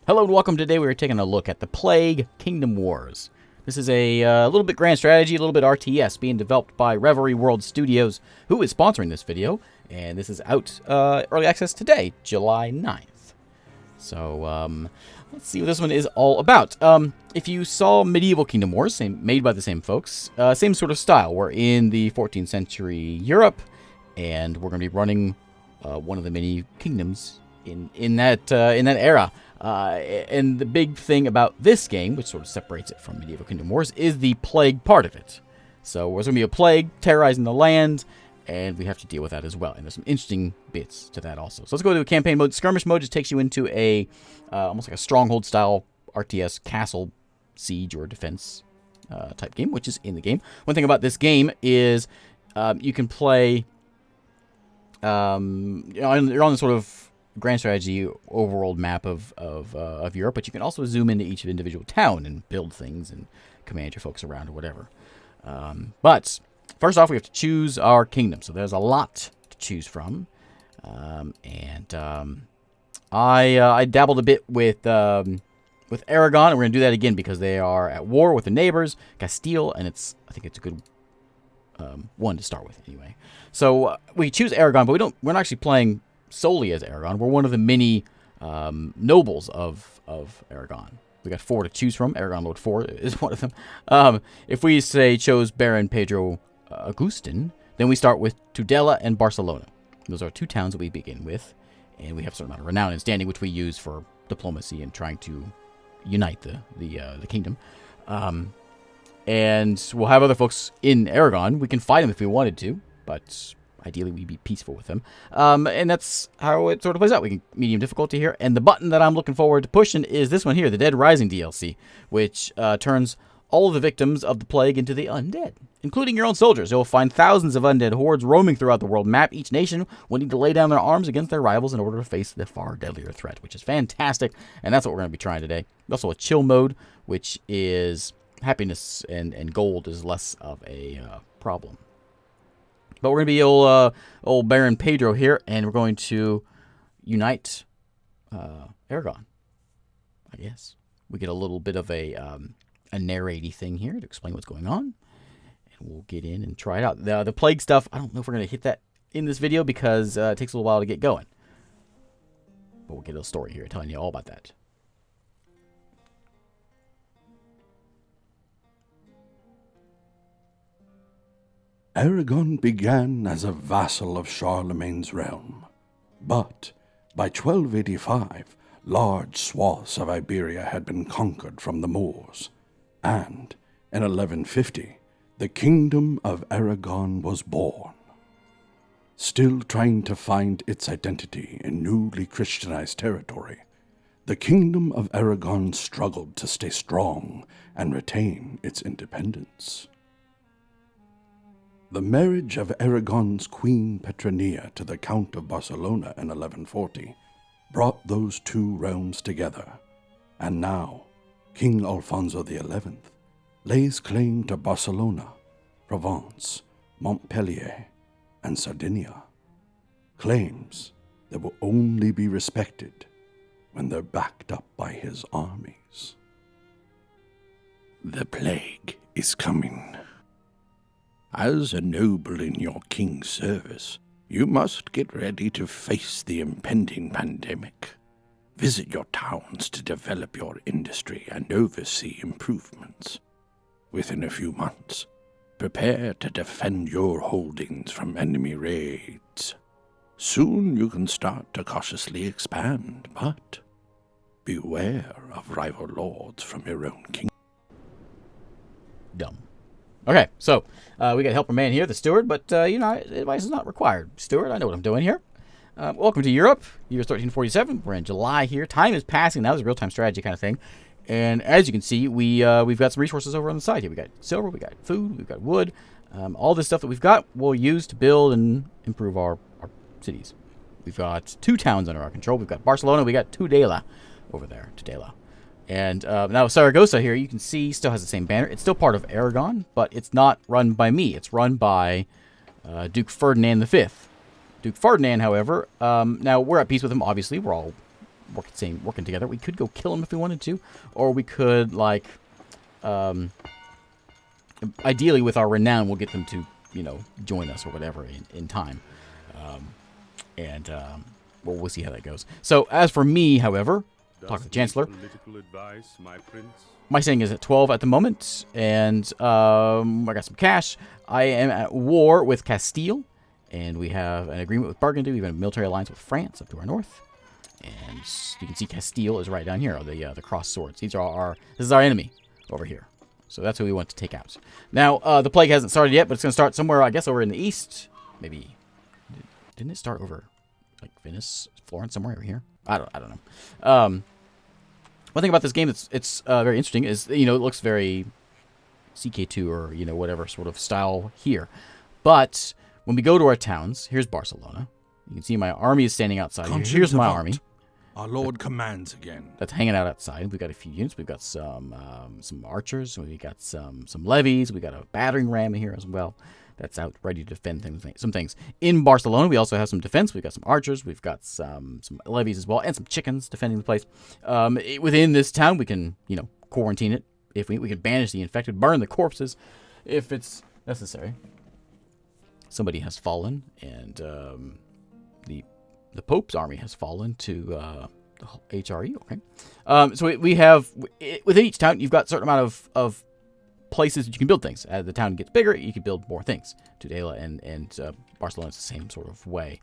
Hello and welcome. Today we are taking a look at the Plague Kingdom Wars. This is a little bit grand strategy, a little bit RTS, being developed by Reverie World Studios, who is sponsoring this video. And this is out early access today, July 9th. So let's see what this one is all about. If you saw Medieval Kingdom Wars, made by the same folks, same sort of style. We're in the 14th century Europe, and we're going to be running one of the many kingdoms in that era. And the big thing about this game, which sort of separates it from Medieval Kingdom Wars, is the plague part of it. So there's going to be a plague terrorizing the land, and we have to deal with that as well. And there's some interesting bits to that also. So let's go to a campaign mode. Skirmish mode just takes you into a almost like a stronghold style RTS castle siege or defense type game, which is in the game. One thing about this game is you can play. You're on the sort of grand strategy overworld map of Europe, but you can also zoom into each individual town and build things and command your folks around or whatever. But first off, we have to choose our kingdom. So there's a lot to choose from, I dabbled a bit with Aragon, and we're gonna do that again because they are at war with the neighbors, Castile, and I think it's a good one to start with anyway. So we choose Aragon, but we're not actually playing solely as Aragon. We're one of the many nobles of Aragon. We got 4 to choose from. Aragon Lord 4 is one of them. If we say chose Baron Pedro Agustin, then we start with Tudela and Barcelona. Those are 2 towns that we begin with, and we have a certain amount of renown and standing, which we use for diplomacy and trying to unite the kingdom. And we'll have other folks in Aragon. We can fight them if we wanted to, but ideally, we'd be peaceful with them. And that's how it sort of plays out. We can medium difficulty here. And the button that I'm looking forward to pushing is this one here, the Dead Rising DLC, which turns all of the victims of the plague into the undead, including your own soldiers. You'll find thousands of undead hordes roaming throughout the world map. Each nation will need to lay down their arms against their rivals in order to face the far deadlier threat, which is fantastic. And that's what we're going to be trying today. Also a chill mode, which is happiness and gold is less of a problem. But we're going to be old Baron Pedro here, and we're going to unite Aragon, I guess. We get a little bit of a narraty thing here to explain what's going on, and we'll get in and try it out. The plague stuff, I don't know if we're going to hit that in this video because it takes a little while to get going. But we'll get a story here telling you all about that. Aragon began as a vassal of Charlemagne's realm, but by 1285, large swaths of Iberia had been conquered from the Moors, and in 1150, the Kingdom of Aragon was born. Still trying to find its identity in newly Christianized territory, the Kingdom of Aragon struggled to stay strong and retain its independence. The marriage of Aragon's Queen Petronilla to the Count of Barcelona in 1140 brought those 2 realms together, and now King Alfonso XI lays claim to Barcelona, Provence, Montpellier, and Sardinia, claims that will only be respected when they're backed up by his armies. The plague is coming. As a noble in your king's service, you must get ready to face the impending pandemic. Visit your towns to develop your industry and oversee improvements. Within a few months, prepare to defend your holdings from enemy raids. Soon you can start to cautiously expand, but beware of rival lords from your own kingdom. Dumb. Okay, so we got helper man here, the steward, but advice is not required. Steward, I know what I'm doing here. Welcome to Europe, year 1347. We're in July here. Time is passing. That was a real-time strategy kind of thing. And as you can see, we've got some resources over on the side here. We got silver, we got food, we've got wood. All this stuff that we've got, we'll use to build and improve our cities. We've got 2 towns under our control. We've got Barcelona, we got Tudela over there, Tudela. And now Saragossa here, you can see, still has the same banner. It's still part of Aragon, but it's not run by me. It's run by Duke Ferdinand V. Duke Ferdinand, however, now we're at peace with him, obviously. We're all working together. We could go kill them if we wanted to, or we could, like, ideally with our renown, we'll get them to, you know, join us or whatever in time. Well, we'll see how that goes. So, as for me, however, talk to the Chancellor. Advice, my prince? My standing is at 12 at the moment, and I got some cash. I am at war with Castile, and we have an agreement with Burgundy. We have a military alliance with France up to our north. And you can see Castile is right down here, the crossed swords. This is our enemy over here. So that's who we want to take out. Now, the plague hasn't started yet, but it's going to start somewhere, I guess, over in the east. Maybe. Didn't it start over, like, Venice, Florence, somewhere over here? I don't know. One thing about this game that's very interesting is, you know, it looks very CK2 or, you know, whatever sort of style here. But when we go to our towns, here's Barcelona. You can see my army is standing outside here. Here's my army. Our Lord commands again. That's hanging out outside. We've got a few units. We've got some archers. We've got some levies. We've got a battering ram here as well. That's out ready to defend some things. In Barcelona, we also have some defense. We've got some archers. We've got some levies as well, and some chickens defending the place. Within this town, we can, you know, quarantine it. If we can banish the infected, burn the corpses if it's necessary. Somebody has fallen, and the Pope's army has fallen to the HRE. Okay, so we have within each town, you've got a certain amount of places that you can build things. As the town gets bigger, you can build more things. Tudela and Barcelona is the same sort of way.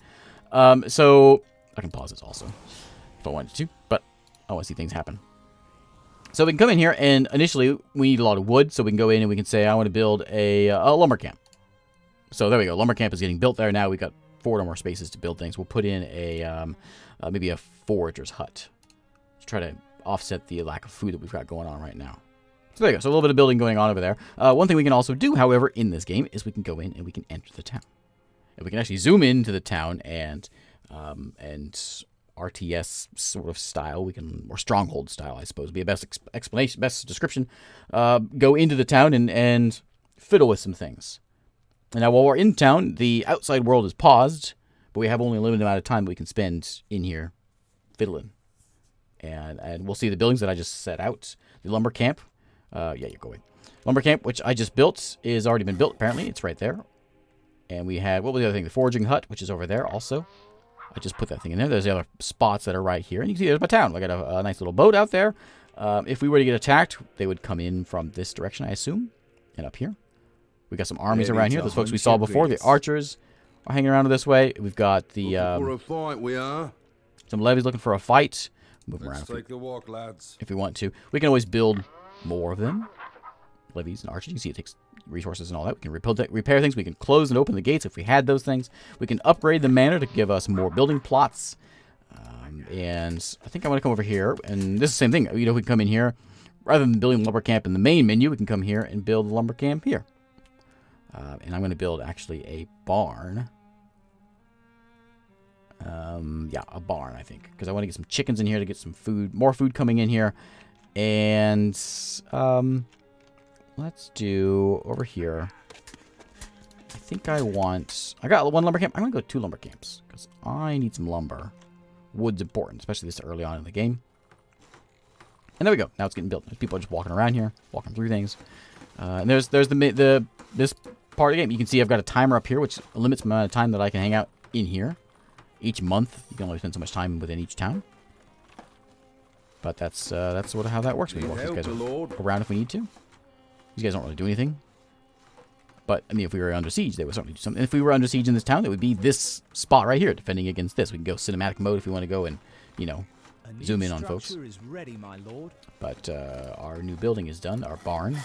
So I can pause this also if I wanted to, but I want to see things happen. So we can come in here, and initially we need a lot of wood, so we can go in and we can say I want to build a lumber camp. So there we go. Lumber camp is getting built there now. We've got 4 or more spaces to build things. We'll put in a maybe a forager's hut to try to offset the lack of food that we've got going on right now. So there you go. So a little bit of building going on over there. One thing we can also do, however, in this game is we can go in and we can enter the town. And we can actually zoom into the town and RTS sort of style, or stronghold style, I suppose, would be a best explanation, best description. Go into the town and fiddle with some things. And now while we're in town, the outside world is paused, but we have only a limited amount of time that we can spend in here fiddling. And we'll see the buildings that I just set out. The lumber camp. Yeah, you're going. Lumber camp, which I just built, is already been built, apparently. It's right there. And we had, what was the other thing? The foraging hut, which is over there also. I just put that thing in there. There's the other spots that are right here. And you can see there's my town. I got a nice little boat out there. If we were to get attacked, they would come in from this direction, I assume. And up here. We got some armies around here. Those folks we saw before. The archers are hanging around this way. We've got the for a fight, we are. Some levies looking for a fight. Move Let's around take the walk, lads. if we want to. We can always build more of them. Levies and archers. You can see it takes resources and all that. We can repair things. We can close and open the gates if we had those things. We can upgrade the manor to give us more building plots. And I think I'm going to come over here. And this is the same thing. You know, we can come in here. Rather than building lumber camp in the main menu, we can come here and build a lumber camp here. And I'm going to build, actually, a barn. Yeah, a barn, I think. Because I want to get some chickens in here to get some food. More food coming in here. And let's do over here. I think I got 1 lumber camp. I'm going to go 2 lumber camps. Because I need some lumber. Wood's important, especially this early on in the game. And there we go. Now it's getting built. People are just walking around here. Walking through things. And there's this part of the game. You can see I've got a timer up here, which limits the amount of time that I can hang out in here. Each month, you can only spend so much time within each town. But that's sort of how that works. We can walk these guys around if we need to. These guys don't really do anything. But, I mean, if we were under siege, they would certainly do something. If we were under siege in this town, it would be this spot right here, defending against this. We can go cinematic mode if we want to go and, you know, zoom in on folks. Is ready, my lord. But our new building is done. Our barn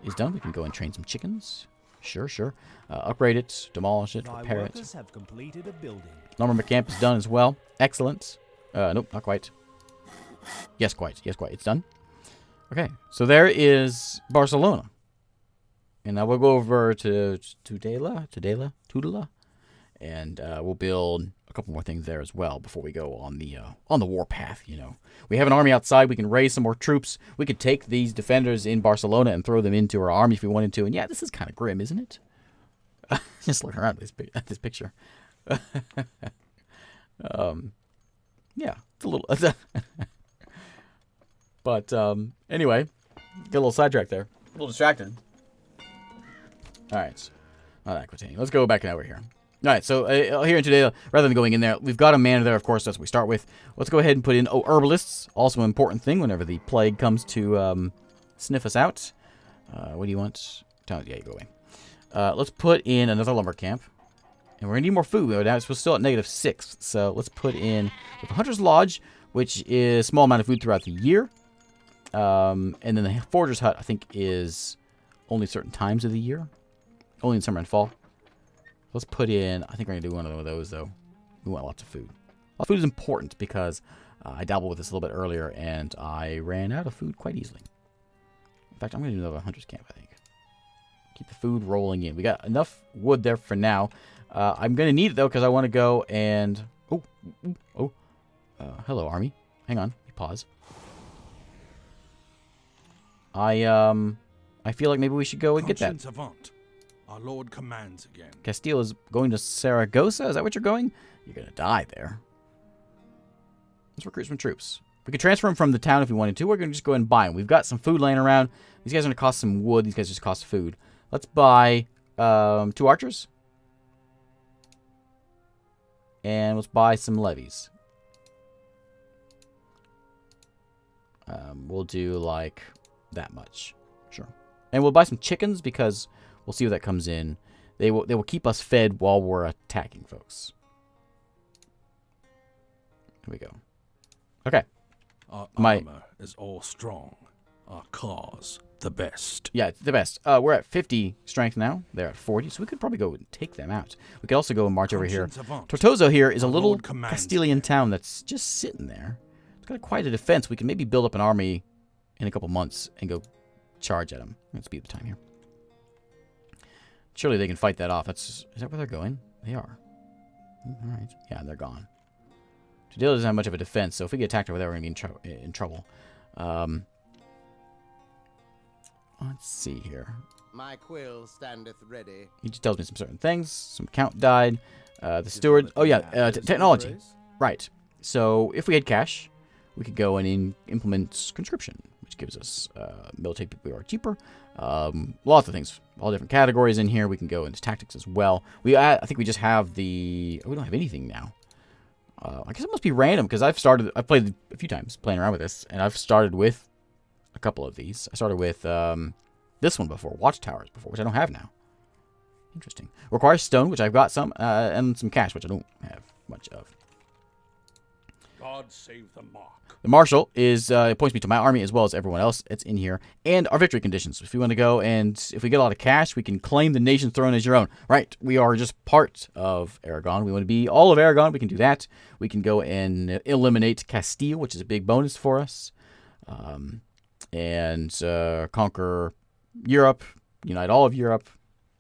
is done. We can go and train some chickens. Sure. Upgrade it, demolish it, repair it. Have completed a building. Lumber camp is done as well. Excellent. Nope, not quite. Yes, quite. It's done. Okay, so there is Barcelona. And now we'll go over to Tudela. And we'll build a couple more things there as well before we go on the war path, you know. We have an army outside. We can raise some more troops. We could take these defenders in Barcelona and throw them into our army if we wanted to. And yeah, this is kind of grim, isn't it? Just looking around at this picture. Yeah, it's a little... But, anyway, get a little sidetracked there. A little distracted. Alright. Not Aquitaine. Let's go back over here. Alright, so here today, rather than going in there, we've got a mana there, of course, that's what we start with. Let's go ahead and put in, herbalists. Also an important thing whenever the plague comes to sniff us out. What do you want? Yeah, you go away. Let's put in another lumber camp. And we're going to need more food. We're still at -6. So let's put in the Hunter's Lodge, which is a small amount of food throughout the year. And then the Forger's Hut, I think, is only certain times of the year. Only in summer and fall. Let's put in... I think we're going to do one of those, though. We want lots of food. Food is important because I dabbled with this a little bit earlier, and I ran out of food quite easily. In fact, I'm going to do another Hunter's Camp, I think. Keep the food rolling in. We got enough wood there for now. I'm going to need it, though, because I want to go and... hello, army. Hang on. Pause. I feel like maybe we should go and get that. Avant. Our Lord commands again. Castile is going to Saragossa? Is that what you're going? You're going to die there. Let's recruit some troops. We could transfer them from the town if we wanted to. We're going to just go ahead and buy them. We've got some food laying around. These guys are going to cost some wood. These guys just cost food. Let's buy 2 archers. And let's buy some levies. We'll do like that much. Sure. And we'll buy some chickens because we'll see what that comes in. They will keep us fed while we're attacking folks. Here we go. Okay. Our armor is all strong. Our cause the best. Yeah, it's the best. We're at 50 strength now. They're at 40, so we could probably go and take them out. We could also go and march over here. Tortosa here is a little Castilian town that's just sitting there. It's got quite a defense. We can maybe build up an army in a couple months and go charge at them. Let's speed the time here. Surely they can fight that off. Is that where they're going? They are. All right. Yeah, they're gone. Tadil doesn't have much of a defense, so if we get attacked over there, we're going to be in trouble. Let's see here. My quill standeth ready. He just tells me some certain things. Some count died. The steward... Oh, yeah. Technology. Right. So, if we had cash, we could go and implement conscription, which gives us military people who are cheaper. Lots of things. All different categories in here. We can go into tactics as well. I think we just have the... Oh, we don't have anything now. I guess it must be random, because I've played a few times playing around with this, and I've started with a couple of these. I started with this one before, Watchtowers before, which I don't have now. Interesting. Requires stone, which I've got some, and some cash, which I don't have much of. God save the mark. The marshal appoints me to my army as well as everyone else. It's in here. And our victory conditions. If we want to go and if we get a lot of cash, we can claim the nation's throne as your own. Right. We are just part of Aragon. We want to be all of Aragon. We can do that. We can go and eliminate Castile, which is a big bonus for us. And conquer Europe. Unite all of Europe.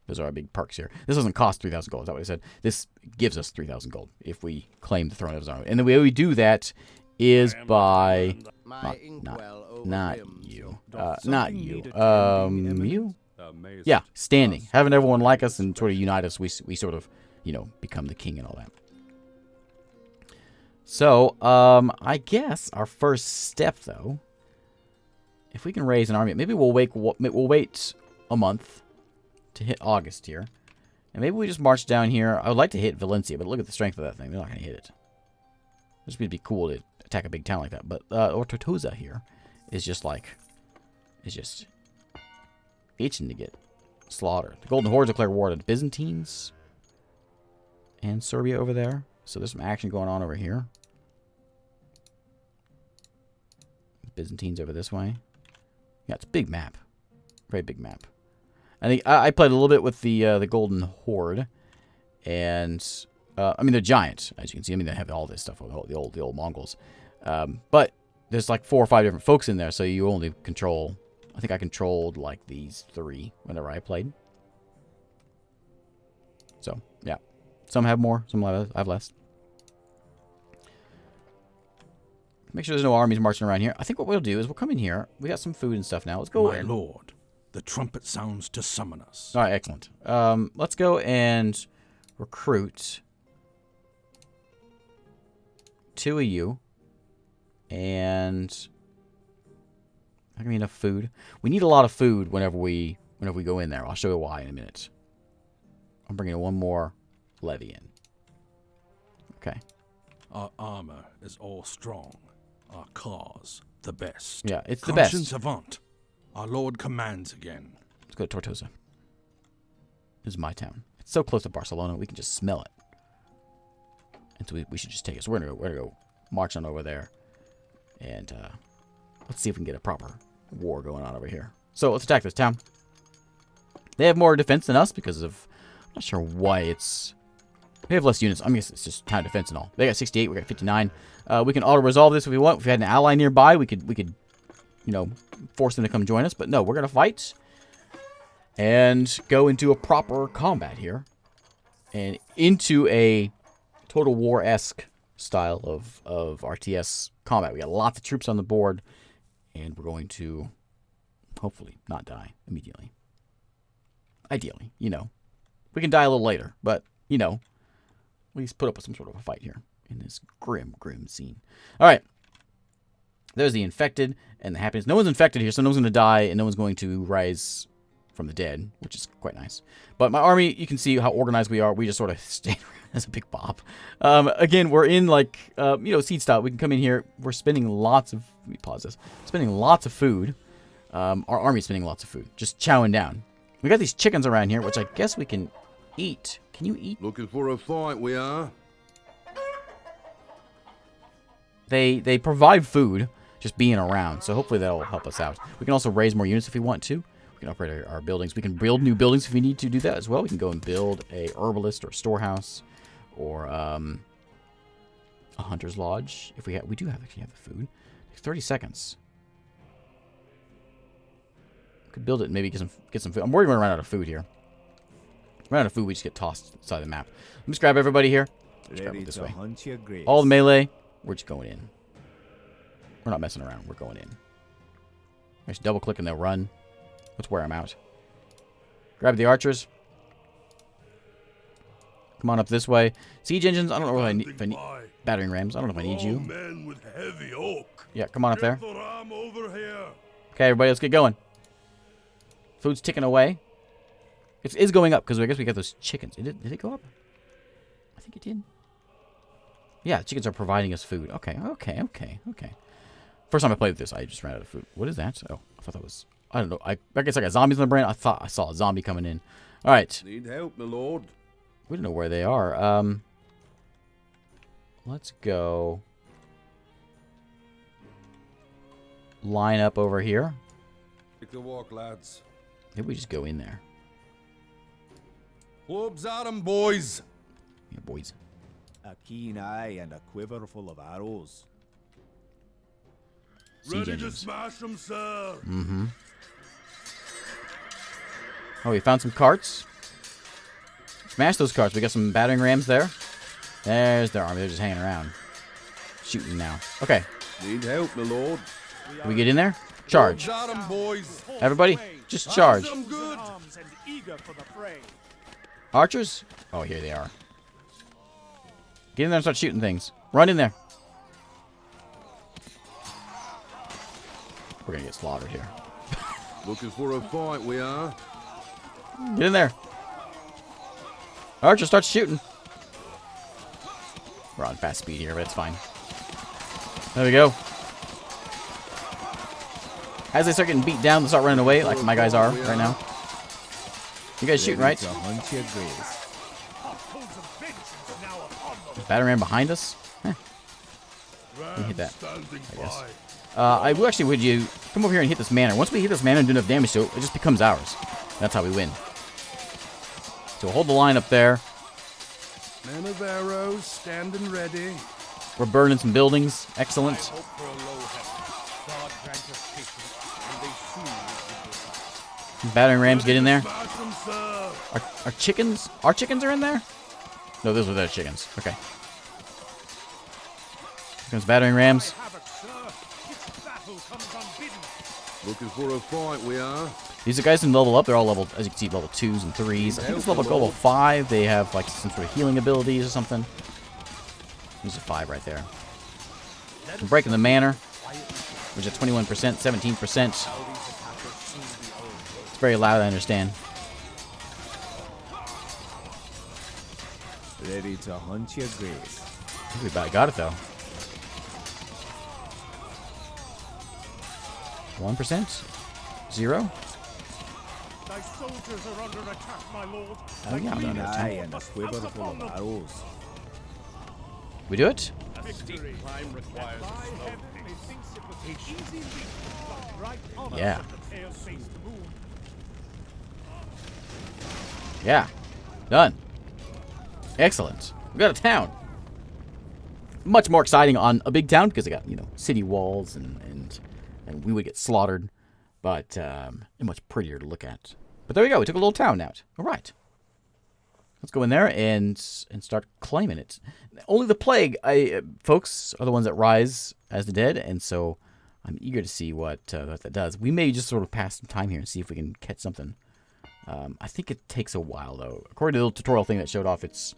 Those are our big perks here. This doesn't cost 3,000 gold. Is that what I said? This gives us 3,000 gold if we claim the throne of our own. And the way we do that is by... Not you. Not you. You? Yeah, standing. Having everyone like us and sort of unite us. We sort of, become the king and all that. So, I guess our first step, though, if we can raise an army, maybe we'll wait a month to hit August here. And maybe we just march down here. I would like to hit Valencia, but look at the strength of that thing. They're not going to hit it. It's going to be cool to attack a big town like that. But Tortosa here is just itching to get slaughtered. The Golden Hordes declare war to the Byzantines and Serbia over there. So there's some action going on over here. Byzantines over this way. Yeah, it's a big map. Very big map. I think I played a little bit with the Golden Horde, and I mean they're giant, as you can see. I mean they have all this stuff, the old Mongols, but there's like 4 or 5 different folks in there, so you only control. I think I controlled like these 3 whenever I played. So yeah, some have more, some have less. Make sure there's no armies marching around here. I think what we'll do is we'll come in here. We got some food and stuff now. Let's go in. My lord. The trumpet sounds to summon us. All right, excellent. Let's go and recruit 2 of you. And not gonna be enough food. We need a lot of food whenever we go in there. I'll show you why in a minute. I'm bringing one more levy in. Okay. Our armor is all strong. Our cause the best. Yeah, it's the Conscience best. avant. Our Lord commands again. Let's go to Tortosa. This is my town. It's so close to Barcelona, we can just smell it. And so we should just take it. So we're gonna go march on over there. And let's see if we can get a proper war going on over here. So let's attack this town. They have more defense than us because of... I'm not sure why it's... We have less units. I mean, it's just town defense and all. They got 68. We got 59. We can auto-resolve this if we want. If we had an ally nearby, we could, you know, force them to come join us. But no, we're going to fight and go into a proper combat here. And into a Total War-esque style of RTS combat. We got lots of troops on the board. And we're going to, hopefully, not die immediately. Ideally, you know. We can die a little later, but, you know, at least put up with some sort of a fight here in this grim scene. All right. There's the infected and the happiness. No one's infected here, so no one's going to die, and no one's going to rise from the dead, which is quite nice. But my army, you can see how organized we are. We just sort of stay around as a big bob. Again, we're in, like, you know, seed style. We can come in here. We're spending lots of... Let me pause this. Spending lots of food. Our army's spending lots of food. Just chowing down. We got these chickens around here, which I guess we can eat. Can you eat? Looking for a fight, we are. They provide food just being around, so hopefully that'll help us out. We can also raise more units if we want to. We can upgrade our buildings. We can build new buildings if we need to do that as well. We can go and build a herbalist or a storehouse or a hunter's lodge. If we do actually have the food. 30 seconds. Could build it and maybe get some food. I'm worried we're gonna run out of food here. Run out of food, we just get tossed aside the map. Let me just grab everybody here. Let's grab it this way. All the melee, we're just going in. We're not messing around. We're going in. Just double click and they'll run. Let's wear them out. Grab the archers. Come on up this way. Siege engines. I don't know if I need battering rams. I don't know if I need you. Men with heavy oak. Yeah, come on up there. Over here. Okay, everybody, let's get going. Food's ticking away. It is going up because I guess we got those chickens. Did it go up? I think it did. Yeah, chickens are providing us food. Okay. First time I played this, I just ran out of food. What is that? Oh, I thought that was... I don't know. I guess I got zombies in the brain. I thought I saw a zombie coming in. All right. Need help, my lord. We don't know where they are. Let's go... line up over here. Take the walk, lads. Maybe we just go in there. Clubs at 'em, boys. Yeah, boys. A keen eye and a quiver full of arrows. Siege Ready engines. to smash 'em, sir. Mm-hmm. Oh, we found some carts. Smash those carts. We got some battering rams there. There's their army. They're just hanging around. Shooting now. Okay. Need help, my lord. Can we get in there? Charge. Clubs at 'em, boys. Everybody, just charge. Some good. Arms and eager for the fray. Archers? Oh, here they are. Get in there and start shooting things. Run in there. We're gonna get slaughtered here. Looking for a fight, we are. Get in there. Archer, start shooting. We're on fast speed here, but it's fine. There we go. As they start getting beat down, they start running away, like my guys are right now. You guys shooting, right? Battering ram behind us? Let me hit that, I guess. I will actually, would you come over here and hit this manor. Once we hit this manor and do enough damage to it, it just becomes ours. That's how we win. So hold the line up there. Men of arrows, standing ready. We're burning some buildings. Excellent. Battering rams, get in there. Smash 'em, sir. Our chickens? Our chickens are in there? No, those are their chickens. Okay. Here comes battering rams. Looking for a fight, we are. These are guys who level up. They're all level, as you can see, level 2s and 3s. I think it's level 5. They have like some sort of healing abilities or something. There's a 5 right there. I'm breaking the manor, which is 21%, 17%. It's very loud, I understand. Ready to hunt your grave. I think we about got it, though. 1%? 0? Thy soldiers are under attack, my lord. Oh, yeah, I'm Keen under eye attack. and a quiver full of arrows. We do it? A steep climb requires a slow pace. Yeah. Yeah. Done. Excellent. We got a town. Much more exciting on a big town because they got, you know, city walls and we would get slaughtered. But much prettier to look at. But there we go. We took a little town out. All right. Let's go in there and start claiming it. Only the plague, folks, are the ones that rise as the dead, and so I'm eager to see what that does. We may just sort of pass some time here and see if we can catch something. I think it takes a while, though. According to the little tutorial thing that showed off, it's...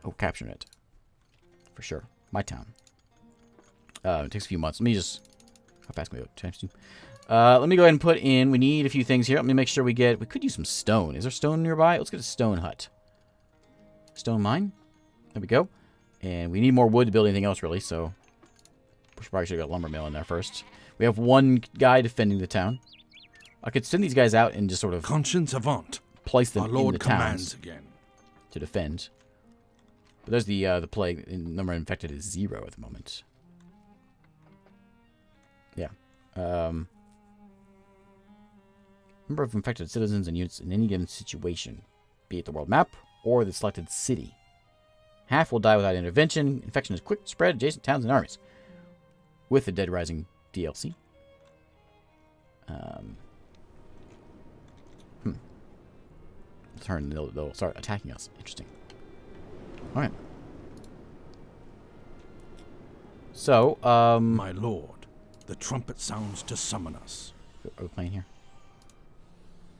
Oh, capturing it. For sure. My town. It takes a few months. Let me just... How fast can we go? Times 2. Let me go ahead and put in... We need a few things here. Let me make sure we get... We could use some stone. Is there stone nearby? Let's get a stone hut. Stone mine. There we go. And we need more wood to build anything else, really, so... We probably should have got a lumber mill in there first. We have one guy defending the town. I could send these guys out and just sort of... Conscience avant. Place them Our in Lord the commands towns again. to defend. But there's the plague. The number of infected is 0 at the moment. Yeah. Number of infected citizens and units in any given situation, be it the world map or the selected city. Half will die without intervention. Infection is quick to spread adjacent towns and armies. With the Dead Rising DLC. Turn, they'll start attacking us. Interesting. Alright. So, My lord, the trumpet sounds to summon us. are we playing here?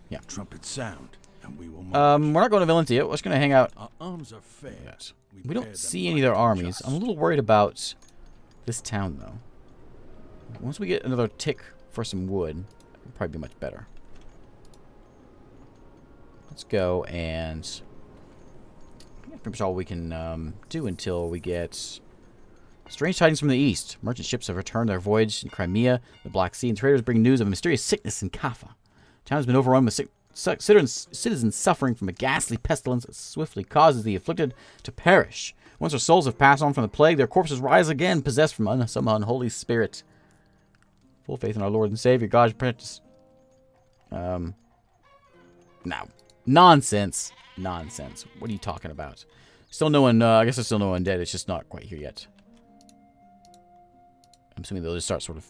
Yeah. Trumpet sound, and we will march. We're not going to Valencia. We're just going to hang out. Our arms are fair. Yes. We bear don't them see any of their mighty armies. just. I'm a little worried about this town, though. Once we get another tick for some wood, it'll probably be much better. Let's go and... That's pretty much all we can do until we get... Strange tidings from the east. Merchant ships have returned their voyage in Crimea, the Black Sea, and traders bring news of a mysterious sickness in Kaffa. The town has been overrun with citizens suffering from a ghastly pestilence that swiftly causes the afflicted to perish. Once their souls have passed on from the plague, their corpses rise again, possessed from some unholy spirit. Full faith in our Lord and Savior, God's apprentice. Now. Nonsense. Nonsense. What are you talking about? Still no one, I guess there's still no undead. It's just not quite here yet. I'm assuming they'll just start sort of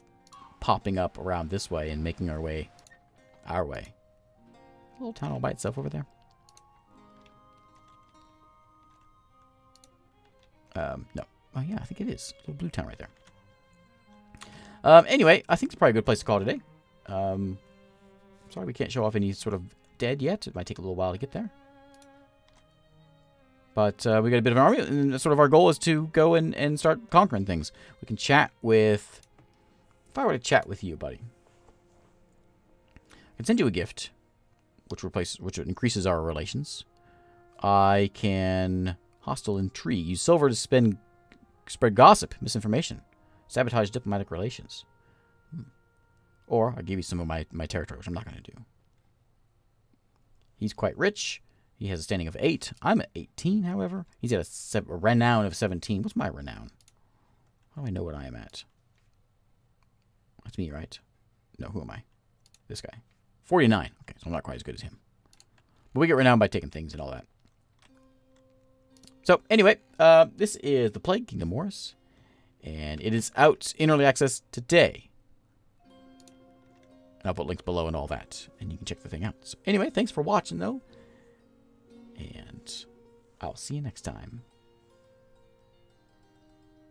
popping up around this way and making our way our way. A little town all by itself over there. No. Oh, yeah, I think it is. A little blue town right there. Anyway, I think it's probably a good place to call it today. Sorry we can't show off any sort of dead yet. It might take a little while to get there. But we got a bit of an army, and sort of our goal is to go and start conquering things. We can chat with... If I were to chat with you, buddy, I can send you a gift, which increases our relations. I can hostile intrigue. Use silver to spread gossip, misinformation, sabotage diplomatic relations. Or I give you some of my territory, which I'm not going to do. He's quite rich. He has a standing of 8. I'm at 18, however. He's at a renown of 17. What's my renown? How do I know what I am at? That's me, right? No, who am I? This guy. 49. Okay, so I'm not quite as good as him. But we get renowned by taking things and all that. So, anyway, this is The Plague, Kingdom Wars. And it is out in early access today. And I'll put links below and all that. And you can check the thing out. So, anyway, thanks for watching, though. And I'll see you next time.